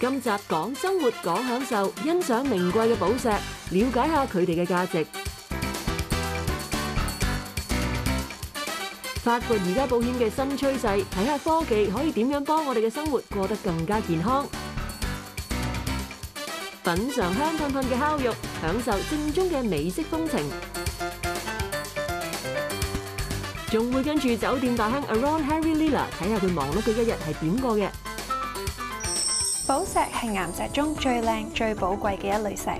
今集講生活講享受，欣賞名貴嘅寶石，了解下佢哋嘅價值。發掘而家保險嘅新趨勢，睇下科技可以點樣幫我哋嘅生活過得更加健康。品嚐香噴噴嘅烤肉，享受正宗嘅美式風情。仲會跟住酒店大亨 Around Harry Lila 睇下佢忙碌嘅一日係點過嘅。寶石係岩石中最靚、最寶貴嘅一類石，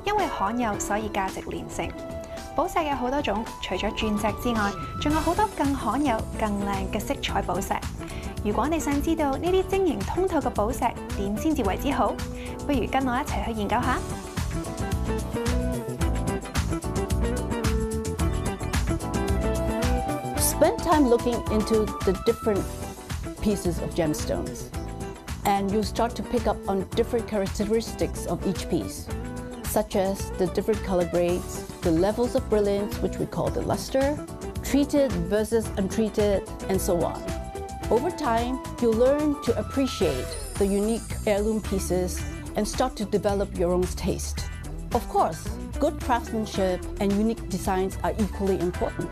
因為罕有，所以價值連城。寶石有好多種，除咗鑽石之外，仲有好多更罕有、更靚嘅色彩寶石。如果你想知道呢啲晶瑩通透嘅寶石點先至為之好，不如跟我一齊去研究下。Spend time looking into the different pieces of gemstones, and you'll start to pick up on different characteristics of each piece, such as the different color grades, the levels of brilliance, which we call the luster, treated versus untreated, and so on. Over time, you'll learn to appreciate the unique heirloom pieces and start to develop your own taste. Of course, good craftsmanship and unique designs are equally important.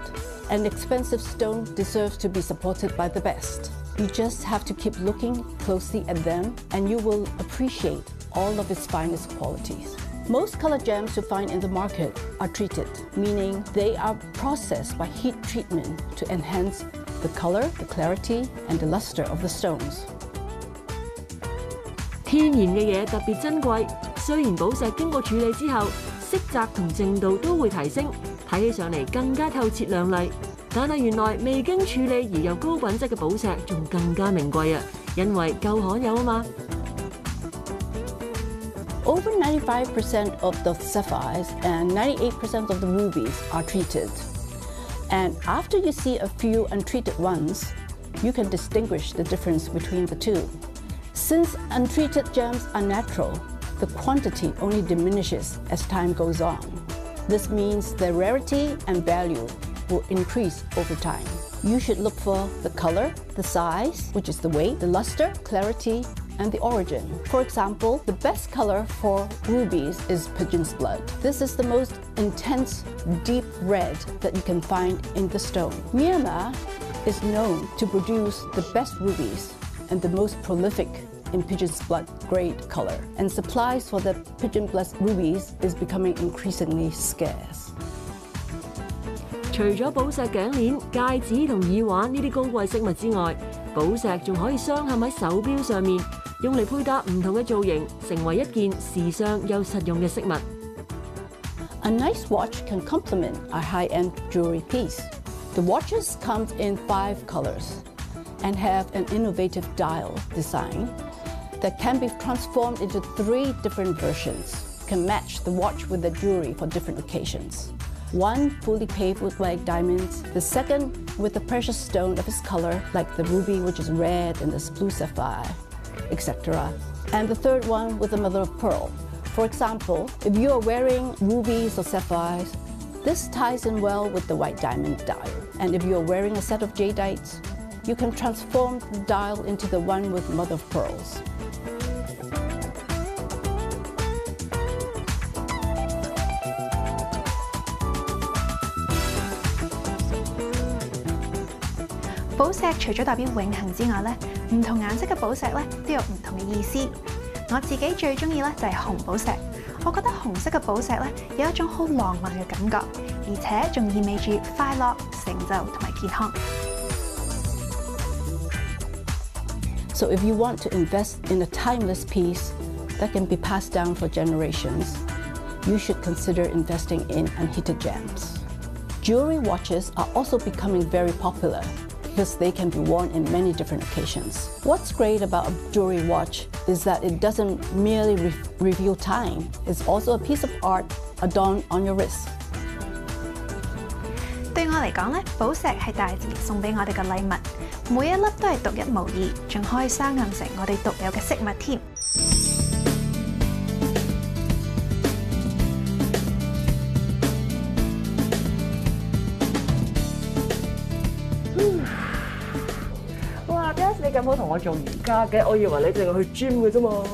An expensive stone deserves to be supported by the best. You just have to keep looking closely at them and you will appreciate all of its finest qualities. Most colored gems you find in the market are treated, meaning they are processed by heat treatment to enhance the color, the clarity, and the luster of the stones. 天然嘅嘢特別珍貴，雖然寶石經過處理之後，色澤同淨度都會提升，睇起上嚟更加透徹亮麗。但係原來未經處理而又高品質嘅寶石仲更加名貴啊，因為夠罕有啊嘛。Over 95% of the sapphires and 98% of the rubies are treated. And after you see a few untreated ones, you can distinguish the difference between the two. Since untreated gems are natural, the quantity only diminishes as time goes on. This means their rarity and value will increase over time. You should look for the color, the size, which is the weight, the luster, clarity, and the origin. For example, the best color for rubies is pigeon's blood. This is the most intense, deep red that you can find in the stone. Myanmar is known to produce the best rubies and the most prolific in pigeon's blood grade color, and supplies for the pigeon blood rubies is becoming increasingly scarce. 除咗寶石頸鏈、戒指同耳環呢啲高貴飾物之外，寶石仲可以鑲嵌喺手錶上面，用嚟配搭唔同嘅造型，成為一件時尚又實用嘅飾物。A nice watch can complement a high-end jewelry piece. The watches come in 5 colors and have an innovative dial design that can be transformed into 3 different versions. Can match the watch with the jewelry for different occasions. One fully paved with white diamonds, the second with a precious stone of its color, like the ruby, which is red, and this blue sapphire, etc. And the third one with a mother of pearl. For example, if you are wearing rubies or sapphires, this ties in well with the white diamond dial. And if you are wearing a set of jadeite, you can transform the dial into the one with mother of pearls. 寶石除咗代表永恆之外咧，唔同顏色嘅寶石咧都有唔同嘅意思。我自己最中意咧就係紅寶石，我覺得紅色嘅寶石咧有一種好浪漫嘅感覺，而且仲意味住快樂、成就同埋健康。So if you want to invest in a timeless piece that can be passed down for generations, you should consider investing in unheated gems. Jewelry watches are also becoming very popular because they can be worn in many different occasions. What's great about a jewelry watch is that it doesn't merely reveal time. It's also a piece of art adorned on your wrist. 對我嚟講咧，寶石係大自然送俾我哋嘅禮物，每一粒都係獨一無二，仲可以鑲嵌成我哋獨有嘅飾物添。哇 ，Jess 你咁好同我做瑜伽嘅，我以為你淨係去 gym 嘅啫嘛。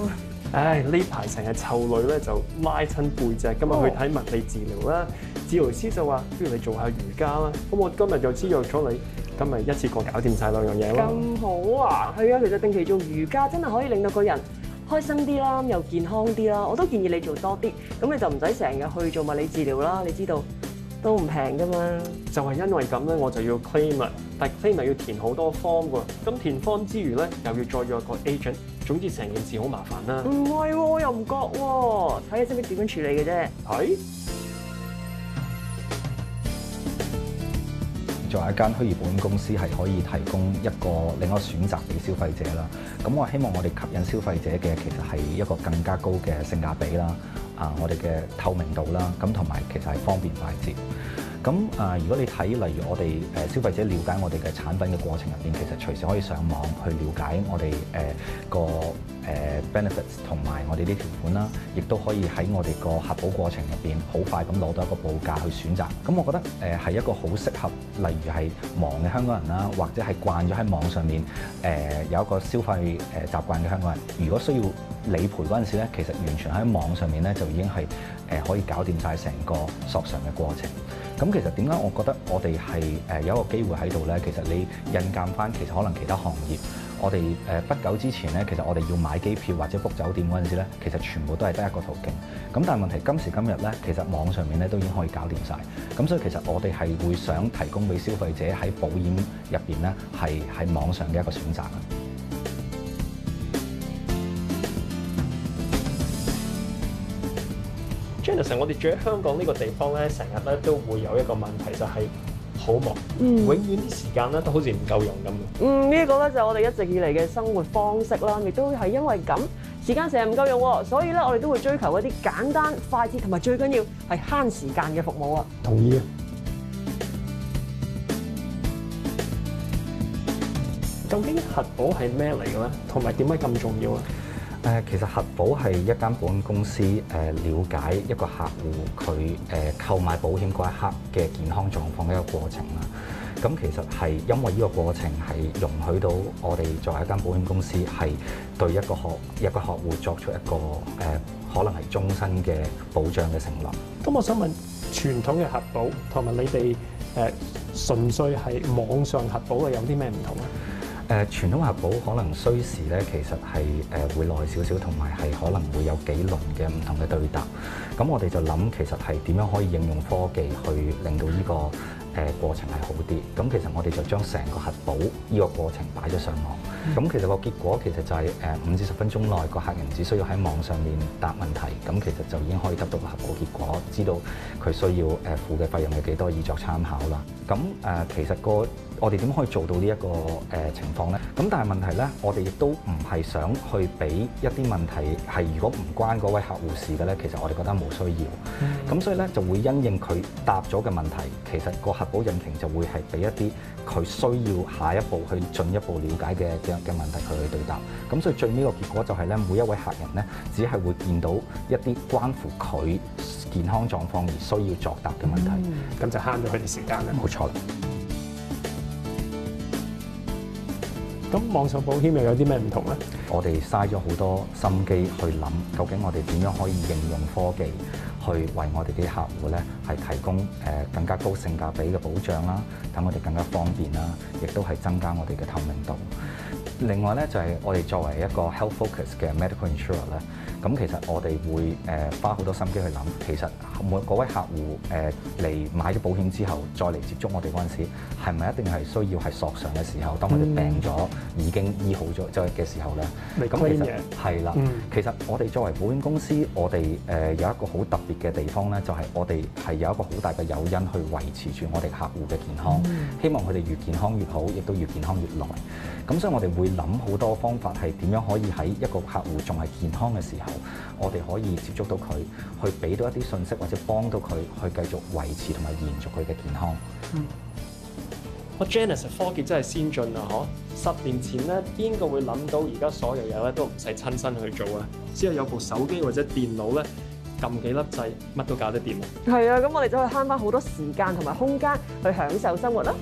唉，呢排成日湊女咧就拉親背脊，今日去睇物理治療啦。治療師就話：不如你做下瑜伽啦。咁我今日就知約咗你，今日一次過搞掂晒兩樣嘢咯。咁好啊！係啊，其實定期做瑜伽真係可以令到個人開心啲啦，又健康啲啦。我都建議你做多啲，咁你就唔使成日去做物理治療啦。你知道都唔平噶嘛。就係因為咁咧，我就要 claim 啦。但係 claim 要填好多 form 喎。咁填 form 之餘咧，又要再約個 agent。總之成件事好麻煩啦。唔係喎，我又唔覺喎，睇你識唔識點樣處理嘅啫。係。作為一間虛擬保險公司，係可以提供另一個選擇俾消費者啦。咁我希望我哋吸引消費者嘅其實係一個更加高嘅性價比啦，我哋嘅透明度啦，咁同埋其實係方便快捷。咁如果你睇例如我哋消費者了解我哋嘅產品嘅過程入邊，其實隨時可以上網去了解我哋benefits 同埋我哋啲條款啦，亦都可以喺我哋個核保過程入邊好快咁攞到一個報價去選擇。咁我覺得係一個好適合，例如係忙嘅香港人啦，或者係慣咗喺網上面有一個消費習慣嘅香港人，如果需要理賠嗰陣時咧，其實完全喺網上面咧就已經係可以搞掂晒成個索償嘅過程。咁其實點解我覺得我哋係有一個機會喺度咧？其實你印鑑翻，其實可能其他行業，我哋不久之前咧，其實我哋要買機票或者 book 酒店嗰陣時咧，其實全部都係得一個途徑。咁但係問題今時今日咧，其實網上面咧都已經可以搞掂晒。咁所以其實我哋係會想提供俾消費者喺保險入邊咧，係網上嘅一個選擇。Janice， 我哋住喺香港呢個地方咧，成日咧都會有一個問題，就係好忙，永遠啲時間咧都好似唔夠用咁。呢個咧就係我哋一直以嚟嘅生活方式啦，亦都係因為咁，時間成日唔夠用喎，所以咧我哋都會追求一啲簡單、快捷同埋最緊要係慳時間嘅服務啊。同意啊！究竟核保係咩嚟嘅咧？同埋點解咁重要啊？其實核保係一間保險公司了解一個客戶佢購買保險嗰一刻嘅健康狀況嘅一個過程啦。咁其實係因為呢個過程係容許到我哋作為一間保險公司係對一個客戶作出一個可能係終身嘅保障嘅承諾。咁我想問傳統嘅核保同埋你哋純粹係網上核保嘅有啲咩唔同啊？傳統核保可能需時咧，其實係會耐少少，同埋係可能會有幾輪嘅唔同嘅對答。咁我哋就諗其實係點樣可以應用科技去令到呢個過程係好啲。咁其實我哋就將成個核保呢個過程擺咗上網。咁其實個結果其實就係5至10分鐘內個客人只需要喺網上面答問題，咁其實就已經可以得到個核保結果，知道佢需要付嘅費用係幾多，以作參考啦。咁其實我哋點可以做到呢一個情況呢？咁但係問題呢，我哋亦都唔係想去俾一啲問題係如果唔關嗰位客戶事嘅呢，其實我哋覺得冇需要。咁所以呢，就會因應佢答咗嘅問題，其實個核保引擎就會係俾一啲佢需要下一步去進一步了解嘅問題去對答。咁所以最尾個結果就係呢，每一位客人呢，只係會見到一啲關乎佢健康狀況而需要作答嘅問題。咁就慳咗佢哋時間啦。冇錯。咁網上保險又有啲咩唔同咧？我哋嘥咗好多心機去諗，究竟我哋點樣可以應用科技去為我哋啲客戶咧係提供更加高性價比嘅保障啦，等我哋更加方便啦，亦都係增加我哋嘅透明度。另外咧就係我哋作為一個 health focus 嘅 medical insurer 咧，咁其實我哋會花好多心機去諗，其實嗰位客戶嚟買咗保險之後，再嚟接觸我哋嗰陣時，係咪一定係需要係索償嘅時候，當我哋病咗已經醫好咗嘅時候咧？咁其實係啦，其實我哋作為保險公司，我哋有一個好特別嘅地方咧，就係我哋係有一個好大嘅誘因去維持住我哋客戶嘅健康，希望佢哋越健康越好，亦都越健康越耐。咁所以我哋會諗好多方法係點樣可以喺一個客戶仲係健康嘅時候，我哋可以接觸到佢，去俾到一啲信息或者幫到佢去繼續維持同埋延續佢嘅健康。Janice 科技真係先進啊！10年前咧，邊個會諗到而家所有嘢咧都唔使親身去做啊？只係有部手機或者電腦咧，撳幾粒掣，乜都搞得掂。係啊，咁我哋就可以慳翻好多時間同埋空間去享受生活啦。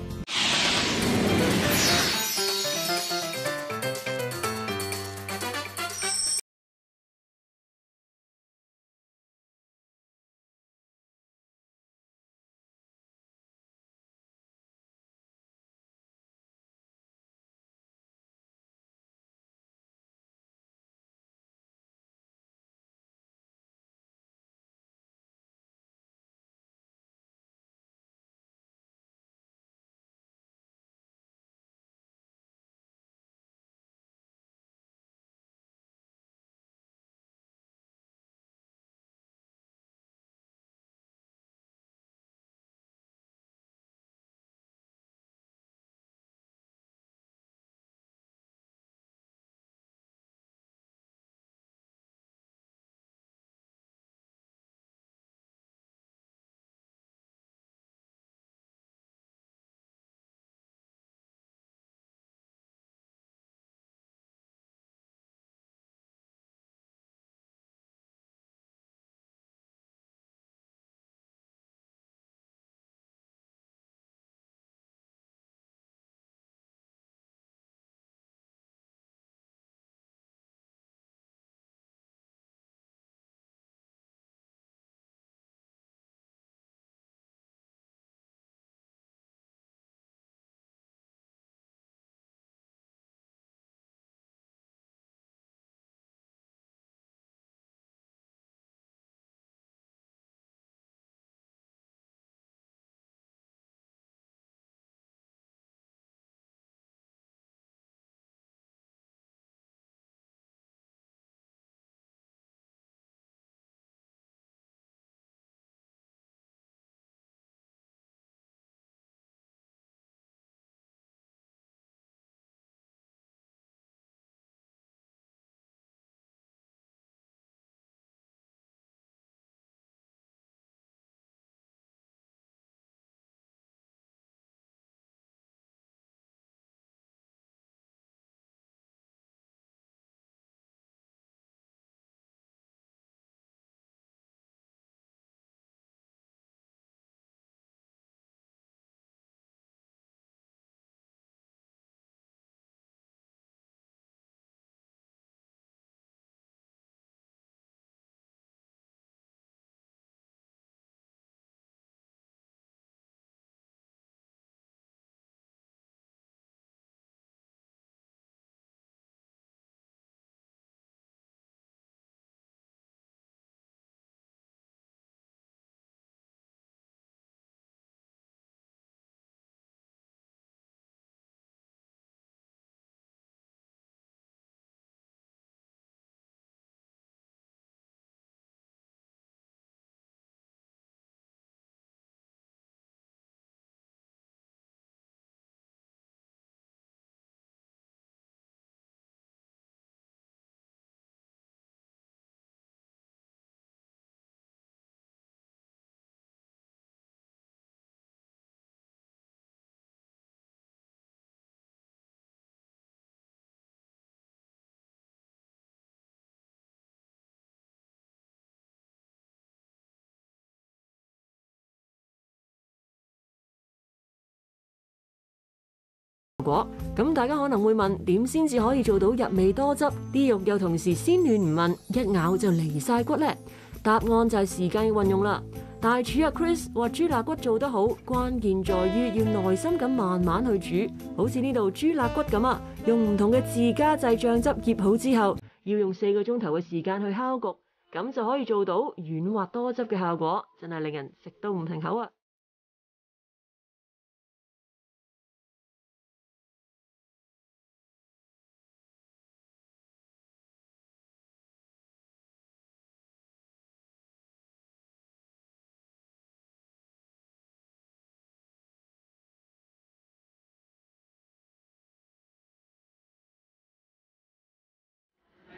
果。咁大家可能會問，點先至可以做到入味多汁，啲肉又同時鮮嫩唔韌，一咬就離晒骨呢？答案就係時間嘅運用啦。大廚阿 Chris 話豬肋骨做得好，關鍵在於要耐心咁慢慢去煮，好似呢度豬肋骨咁啊，用唔同嘅自家製醬汁醃好之後，要用4個鐘頭嘅時間去烤焗，咁就可以做到軟滑多汁嘅效果，真係令人食到唔停口啊！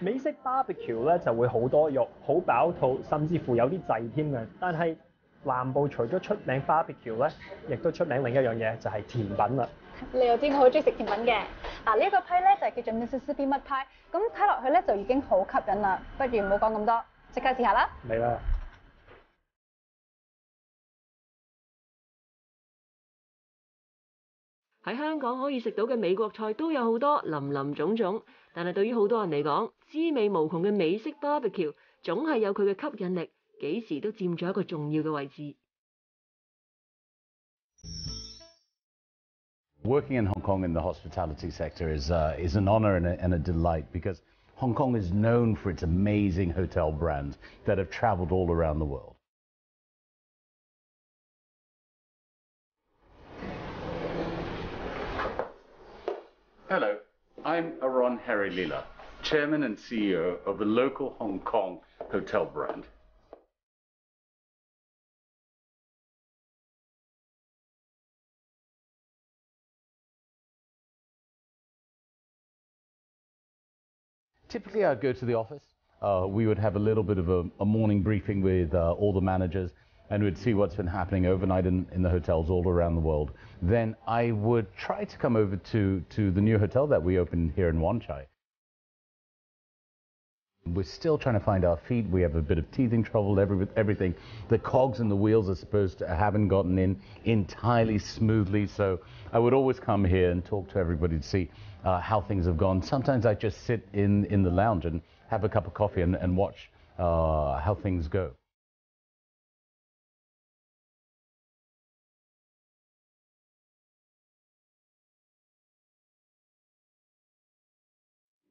美式 barbecue 咧就會好多肉，好飽肚，甚至乎有啲滯添嘅。但係南部除咗出名 barbecue 咧，亦都出名另一樣嘢就係甜品啦。你又知我好中意食甜品嘅。嗱，呢一個批咧就係叫做 Mississippi Mud Pie，咁睇落去咧就已經好吸引啦。不如唔好講咁多，即刻試下啦。嚟啦！喺香港可以食到嘅美國菜都有好多，林林總總。但係對於好多人嚟講，滋味無窮嘅美式 barbecue 總係有佢嘅吸引力，幾時都佔咗一個重要嘅位置。Working in Hong Kong in the hospitality sector is an honor and a delight because Hong Kong is known for its amazing hotel brands that have traveled all around the world. Hello, I'm Aron Harry-Lila, Chairman and CEO of the local Hong Kong hotel brand. Typically, I'd go to the office. We would have a little bit of a morning briefing with all the managers, and we'd see what's been happening overnight in the hotels all around the world. Then I would try to come over to the new hotel that we opened here in Wan Chai. We're still trying to find our feet. We have a bit of teething trouble, everything. The cogs and the wheels are supposed to haven't gotten in entirely smoothly, so I would always come here and talk to everybody to see how things have gone. Sometimes I just sit in the lounge and have a cup of coffee and watch how things go.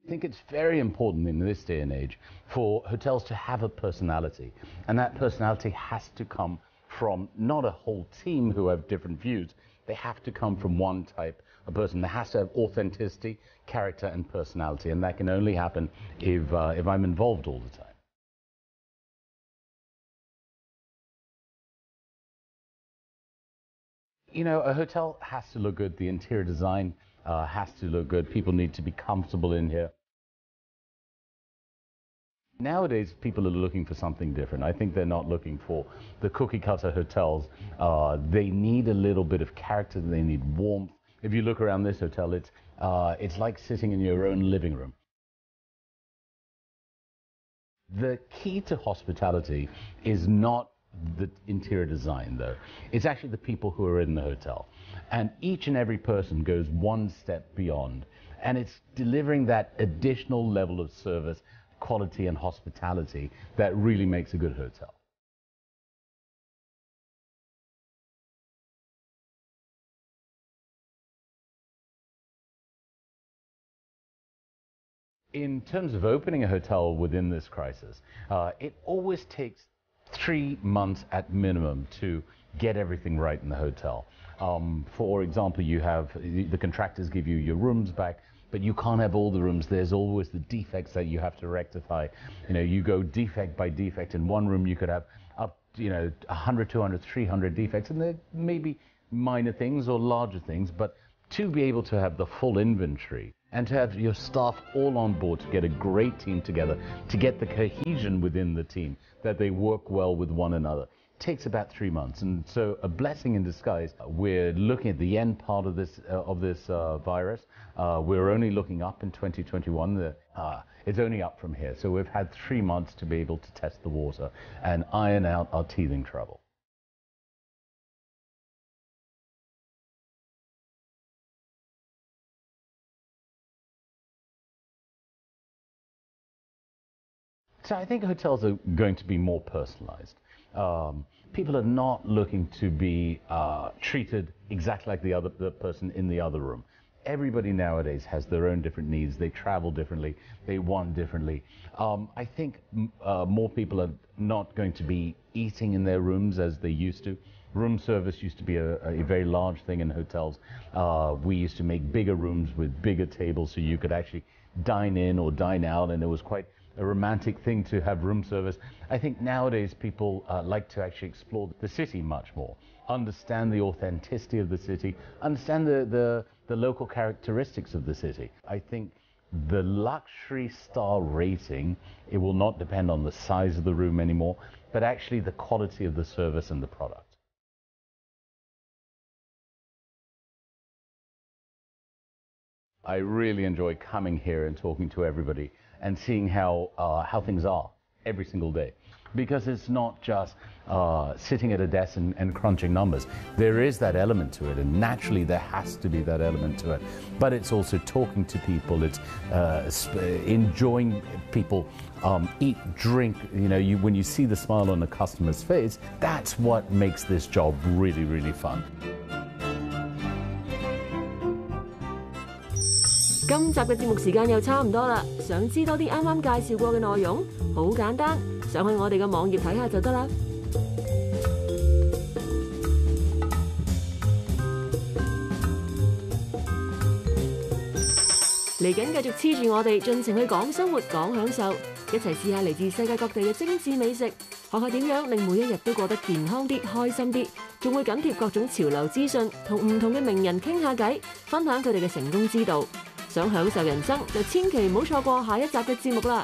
I think it's very important in this day and age for hotels to have a personality, and that personality has to come from not a whole team who have different views. They have to come from one type of person. There has to have authenticity, character, and personality, and that can only happen if I'm involved all the time. You know, a hotel has to look good. The interior design has to look good. People need to be comfortable in here. Nowadays, people are looking for something different. I think they're not looking for the cookie-cutter hotels. They need a little bit of character. They need warmth. If you look around this hotel, it's like sitting in your own living room. The key to hospitality is not the interior design, though. It's actually the people who are in the hotel. And each and every person goes one step beyond. And it's delivering that additional level of service, quality, and hospitality that really makes a good hotel. In terms of opening a hotel within this crisis, it always takes 3 months at minimum to get everything right in the hotel. For example, you have the contractors give you your rooms back, but you can't have all the rooms. There's always the defects that you have to rectify. You know, you go defect by defect. In one room, you could have up, 100, 200, 300 defects, and there may be minor things or larger things, but to be able to have the full inventory and to have your staff all on board to get a great team together, to get the cohesion within the team, that they work well with one another, takes about 3 months. And so a blessing in disguise. We're looking at the end part of this virus. We're only looking up in 2021. It's only up from here. So we've had 3 months to be able to test the water and iron out our teething trouble. So I think hotels are going to be more personalized. People are not looking to be treated exactly like the person in the other room. Everybody nowadays has their own different needs. They travel differently. They want differently. I think more people are not going to be eating in their rooms as they used to. Room service used to be a very large thing in hotels. We used to make bigger rooms with bigger tables so you could actually dine in or dine out, and it was quite a romantic thing to have room service. I think nowadays people like to actually explore the city much more, understand the authenticity of the city, understand the local characteristics of the city. I think the luxury star rating, it will not depend on the size of the room anymore, but actually the quality of the service and the product. I really enjoy coming here and talking to everybody and seeing how things are every single day. Because it's not just sitting at a desk and crunching numbers. There is that element to it, and naturally there has to be that element to it. But it's also talking to people, it's enjoying people, eat, drink. You know, when you see the smile on the customer's face, that's what makes this job really, really fun. 今集嘅節目時間又差唔多啦，想知多啲啱啱介紹過嘅內容，好簡單，上去我哋嘅網頁睇下就得啦。嚟緊繼續黐住我哋，盡情去講生活、講享受，一齊試下嚟自世界各地嘅精緻美食，學下點樣令每一日都過得健康啲、開心啲，仲會緊貼各種潮流資訊，同唔同嘅名人傾下偈，分享佢哋嘅成功之道。想享受人生，就千祈唔好錯過下一集嘅節目啦！